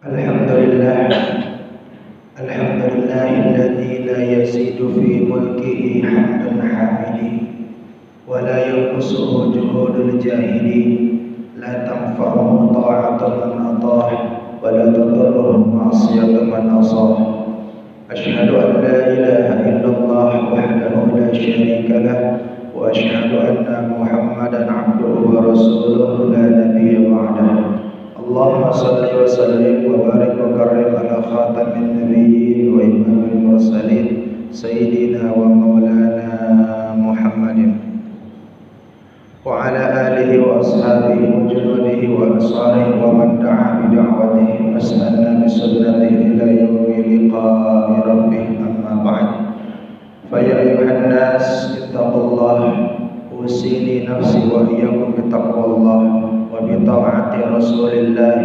Alhamdulillah, alladzi la yazidu fi mulkihi hamdun hamidi wa la yanqusuhu juhudul jahili la tanfa'uhu ta'atu man atah wa la tadurruhu ma'siyatu man asah. Asyhadu an la ilaha illallah wahdahu la syarika lah wa asyhadu anna Muhammadan 'abduhu wa rasuluhu la nabiyya ba'dahu. Allahumma salli wa sallim wa barik wa karrim ala khatamin nabiyyin wa imamil mursalin sayyidina wa maulana Muhammadin wa ala alihi wa ashabihi wa junudihi wa ansarihi wa man da'a bi da'watihi wassanna bi sunnatihi ila yaumi liqa'i rabbih, amma ba'd. Fa ya ayyuhan nas ittaqullah usini nafsi wa iyyakum bi taqwallah wa bi ta'ati Rasulillah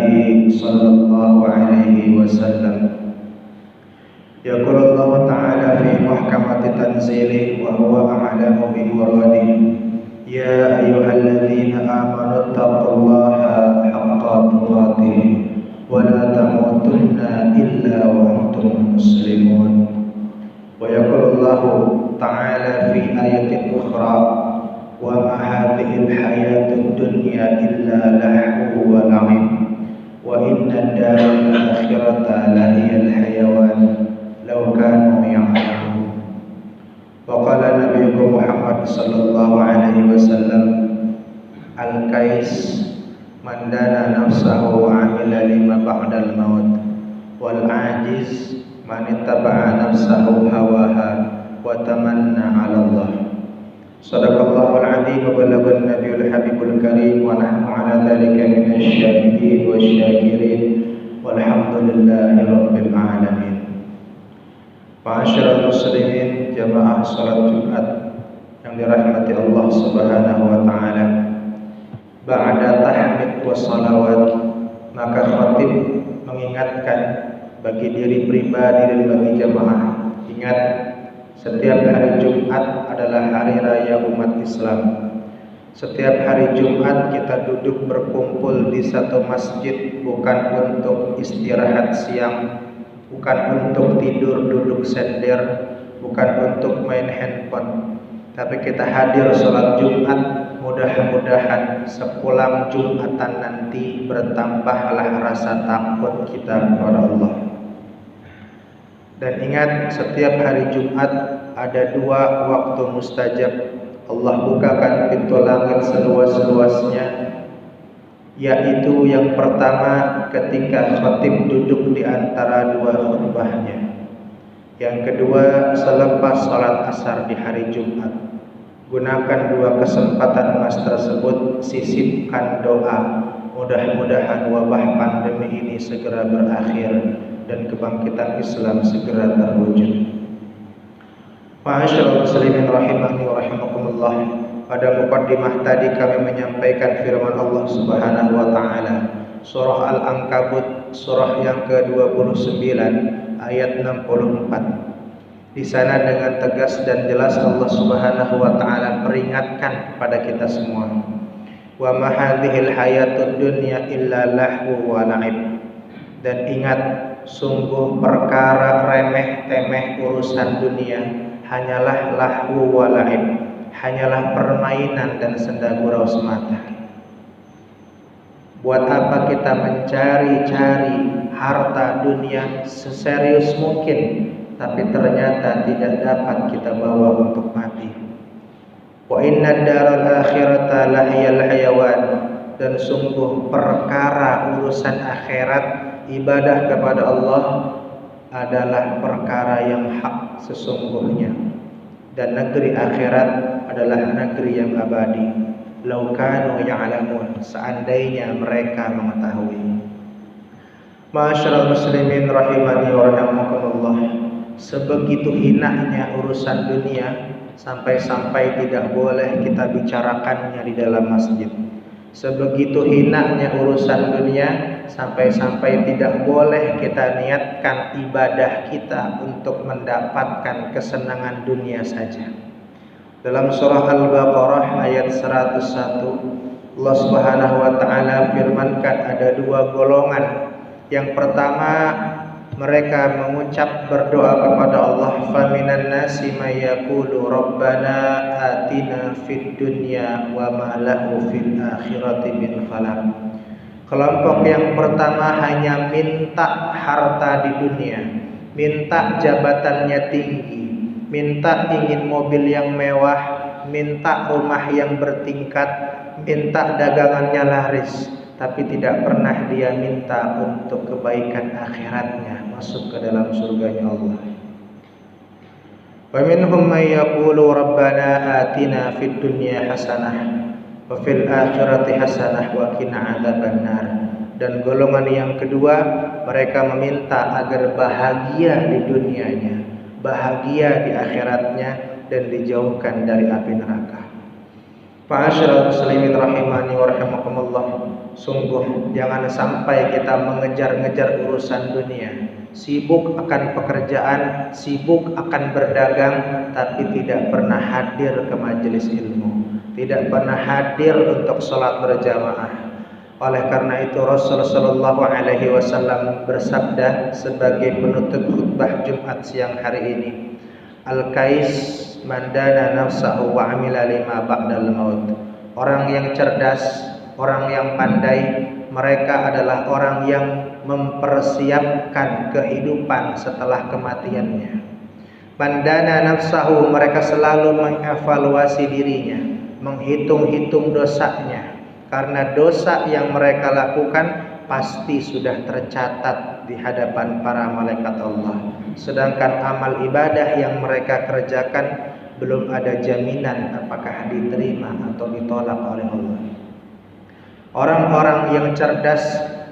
sallallahu alaihi wasallam. Yaqulu Allah ta'ala fi muhkamati tanzilih wa huwa a'lamu bi muradihi. Ya ayyuhalladzina amanu taqullaha haqqa tuqatih wa la tamutunna illa wa antum muslimun. Wa yaqulu Allah ta'ala fi ayatin ukhra wa ma hadhil hayatud dunya illa lahu wa la'ib wa inna ad-daral akhirata lahiyal hayawan law kanu ya'lamun. Wa qala nabiyyu Muhammad sallallahu alaihi wasallam, al-kais man dana nafsahu wa 'amila lima ba'dal maut wal 'ajiz man ittaba'a nafsahu hawaha wa tamanna 'ala Allah. Sadaqallahul adzim wa balaghana nabiyul habibul karim wa nahnu ala dzalika minasy syahidin wasyakirin walhamdulillahi rabbil alamin. Ma'asyiral muslimin, jamaah salat Jumat yang dirahmati Allah Subhanahu wa taala. Ba'da tahmid wa salawat, maka khatib mengingatkan bagi diri pribadi dan bagi jamaah, ingat setiap hari Jumat adalah hari raya umat Islam. Setiap hari Jumat kita duduk berkumpul di satu masjid bukan untuk istirahat siang, bukan untuk tidur duduk sender, bukan untuk main handphone, tapi kita hadir sholat Jumat. Mudah-mudahan sepulang Jumatan nanti bertambahlah rasa takut kita kepada Allah. Dan ingat, setiap hari Jumat ada dua waktu mustajab. Allah bukakan pintu langit seluas-luasnya, yaitu yang pertama ketika khatib duduk di antara dua khutbahnya. Yang kedua selepas salat asar di hari Jumat. Gunakan dua kesempatan emas tersebut, sisipkan doa. Mudah-mudahan wabah pandemi ini segera berakhir dan kebangkitan Islam segera terwujud. Ma'asyiral muslimin rahimani wa rahimakumullah. Pada muqaddimah tadi kami menyampaikan firman Allah Subhanahu wa taala, surah Al-Ankabut, surah yang ke-29 ayat 64. Di sana dengan tegas dan jelas Allah Subhanahu wa taala peringatkan kepada kita semua. Wa ma hadhil hayatud dunya illa lahu wa la'ib. Dan ingat, sungguh perkara remeh-temeh urusan dunia hanyalah lahu wa la'ib, hanyalah permainan dan senda gurau semata. Buat apa kita mencari-cari harta dunia seserius mungkin, tapi ternyata tidak dapat kita bawa untuk mati. Wa inna ad-daral akhirata lahiyal hayawan. Dan sungguh perkara urusan akhirat, ibadah kepada Allah adalah perkara yang hak sesungguhnya. Dan negeri akhirat adalah negeri yang abadi. Lau kanu ya'lamun, seandainya mereka mengetahui. Ma'asyiral muslimin rahimani wa rahimakumullah. Sebegitu hinanya urusan dunia sampai-sampai tidak boleh kita bicarakannya di dalam masjid. Sebegitu hinanya urusan dunia sampai-sampai tidak boleh kita niatkan ibadah kita untuk mendapatkan kesenangan dunia saja. Dalam surah Al-Baqarah ayat 101, Allah Subhanahu wa taala firmankan ada dua golongan Yang pertama, mereka mengucap berdoa kepada Allah, faminan nasi may yaqulu rabbana atina fid dunya wa ma lahu fil akhirati min khalaq. Kelompok yang pertama hanya minta harta di dunia, minta jabatannya tinggi, minta ingin mobil yang mewah, minta rumah yang bertingkat, minta dagangannya laris, tapi tidak pernah dia minta untuk kebaikan akhiratnya, masuk ke dalam surganya Allah. Wa minhum may yaqulu rabbana atina fid dunya hasanah wa fil akhirati hasanah wa qina adzabannar. Dan golongan yang kedua, mereka meminta agar bahagia di dunianya, bahagia di akhiratnya, dan dijauhkan dari api neraka. Ma'asyiral muslimin rahimani wa rahimakumullah. Sungguh jangan sampai kita mengejar-ngejar urusan dunia, sibuk akan pekerjaan, sibuk akan berdagang, tapi tidak pernah hadir ke majelis ilmu, tidak pernah hadir untuk sholat berjamaah. Oleh karena itu Rasulullah Shallallahu Alaihi Wasallam bersabda sebagai penutup khutbah Jumat siang hari ini, Al-Kais mandana nafsahu wa amila lima ba'dal maut. Orang yang cerdas, orang yang pandai, mereka adalah orang yang mempersiapkan kehidupan setelah kematiannya. Mandana nafsahu, mereka selalu mengevaluasi dirinya, menghitung-hitung dosanya, karena dosa yang mereka lakukan pasti sudah tercatat di hadapan para malaikat Allah. Sedangkan amal ibadah yang mereka kerjakan belum ada jaminan apakah diterima atau ditolak oleh Allah. Orang-orang yang cerdas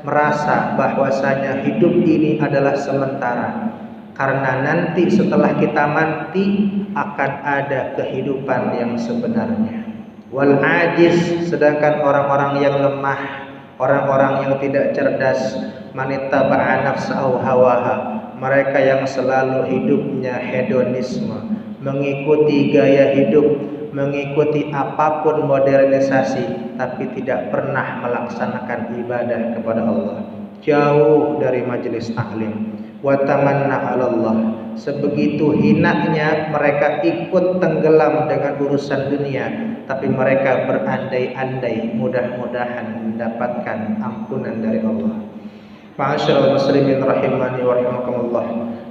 merasa bahwasanya hidup ini adalah sementara, karena nanti setelah kita mati akan ada kehidupan yang sebenarnya. Wal ajiz, sedangkan orang-orang yang lemah, orang-orang yang tidak cerdas, manittaba'a nafsahu hawaha, mereka yang selalu hidupnya hedonisme, mengikuti gaya hidup, mengikuti apapun modernisasi, tapi tidak pernah melaksanakan ibadah kepada Allah, jauh dari majelis taklim. Wa tamanna 'ala Allah, sebegitu hinanya mereka ikut tenggelam dengan urusan dunia, tapi mereka berandai-andai mudah-mudahan mendapatkan ampunan dari Allah. Ma'asyiral muslimin rahimani wa rahimakumullah.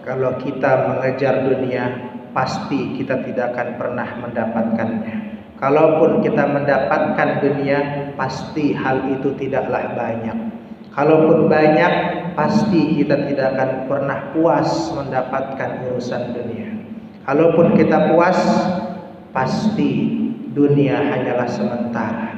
Kalau kita mengejar dunia, pasti kita tidak akan pernah mendapatkannya. Kalaupun kita mendapatkan dunia, pasti hal itu tidaklah banyak. Kalaupun banyak, pasti kita tidak akan pernah puas mendapatkan urusan dunia. Kalaupun kita puas, pasti dunia hanyalah sementara.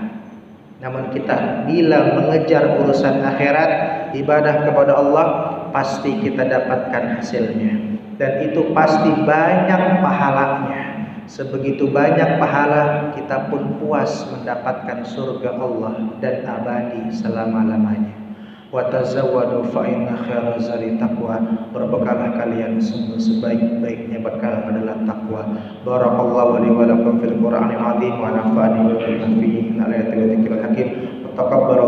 Namun kita bila mengejar urusan akhirat, ibadah kepada Allah, pasti kita dapatkan hasilnya. Dan itu pasti banyak pahalanya. Sebegitu banyak pahala, kita pun puas mendapatkan surga Allah dan abadi selama-lamanya. Wa tazawwadu fa inna khairaz zadi taqwa. Berbekallah kalian, sungguh sebaik-baiknya bekal adalah takwa. Barakallahu li wa lakum fil Qur'anil azim wa nafa'ani wa bihi min ayati wa dzikril hakim. Taqabbal